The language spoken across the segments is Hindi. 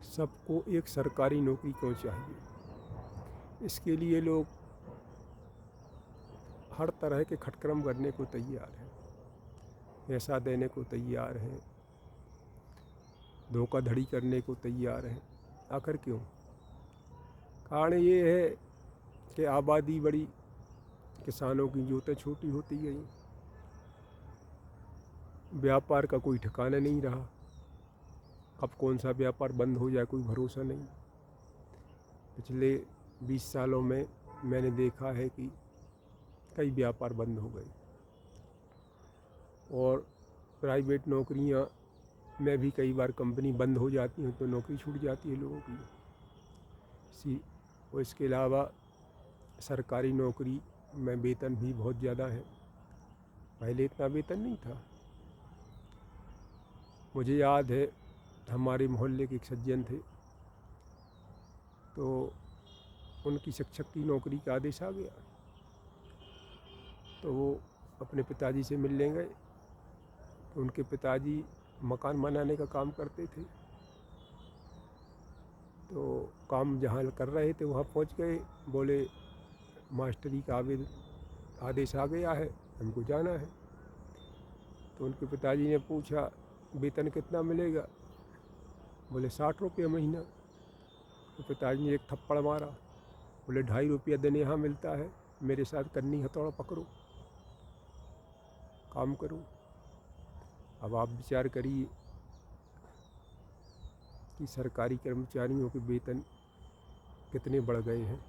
सबको एक सरकारी नौकरी क्यों चाहिए? इसके लिए लोग हर तरह के खटकर्म करने को तैयार हैं, पैसा देने को तैयार हैं, धोखाधड़ी करने को तैयार हैं। आखिर क्यों? कारण ये है कि आबादी बढ़ी, किसानों की जोतें छोटी होती गई, व्यापार का कोई ठिकाना नहीं रहा। अब कौन सा व्यापार बंद हो जाए कोई भरोसा नहीं। पिछले 20 सालों में मैंने देखा है कि कई व्यापार बंद हो गए और प्राइवेट नौकरियां में भी कई बार कंपनी बंद हो जाती हैं तो नौकरी छूट जाती है लोगों की। और इसके अलावा सरकारी नौकरी में वेतन भी बहुत ज़्यादा है। पहले इतना वेतन नहीं था। मुझे याद है हमारे मोहल्ले के एक सज्जन थे, तो उनकी शिक्षक की नौकरी का आदेश आ गया तो वो अपने पिताजी से मिलने गए। तो उनके पिताजी मकान बनाने का काम करते थे, तो काम जहाँ कर रहे थे वहाँ पहुँच गए। बोले मास्टरी का आदेश आ गया है, हमको जाना है। तो उनके पिताजी ने पूछा वेतन कितना मिलेगा? बोले 60 रुपये महीना। तो पिताजी ने एक थप्पड़ मारा, बोले 2.5 रुपया दिन यहाँ मिलता है, मेरे साथ कन्नी हथौड़ा पकड़ो, काम करो। अब आप विचार करिए कि सरकारी कर्मचारियों के वेतन कितने बढ़ गए हैं।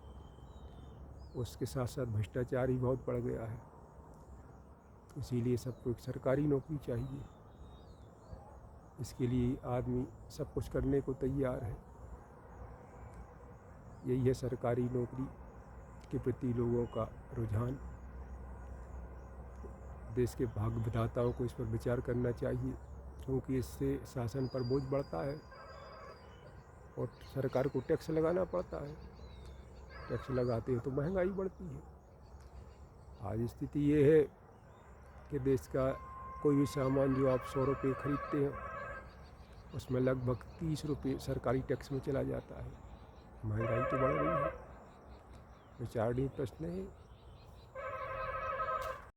उसके साथ साथ भ्रष्टाचार ही बहुत बढ़ गया है। इसीलिए सबको एक सरकारी नौकरी चाहिए। इसके लिए आदमी सब कुछ करने को तैयार है। यही है सरकारी नौकरी के प्रति लोगों का रुझान। देश के भाग्य विधाताओं को इस पर विचार करना चाहिए, क्योंकि इससे शासन पर बोझ बढ़ता है और सरकार को टैक्स लगाना पड़ता है। टैक्स लगाते हैं तो महंगाई बढ़ती है। आज स्थिति ये है कि देश का कोई भी सामान जो आप 100 रुपये खरीदते हैं उसमें लगभग 30 रुपये सरकारी टैक्स में चला जाता है। महंगाई तो बढ़ रही है। विचारणीय प्रश्न है।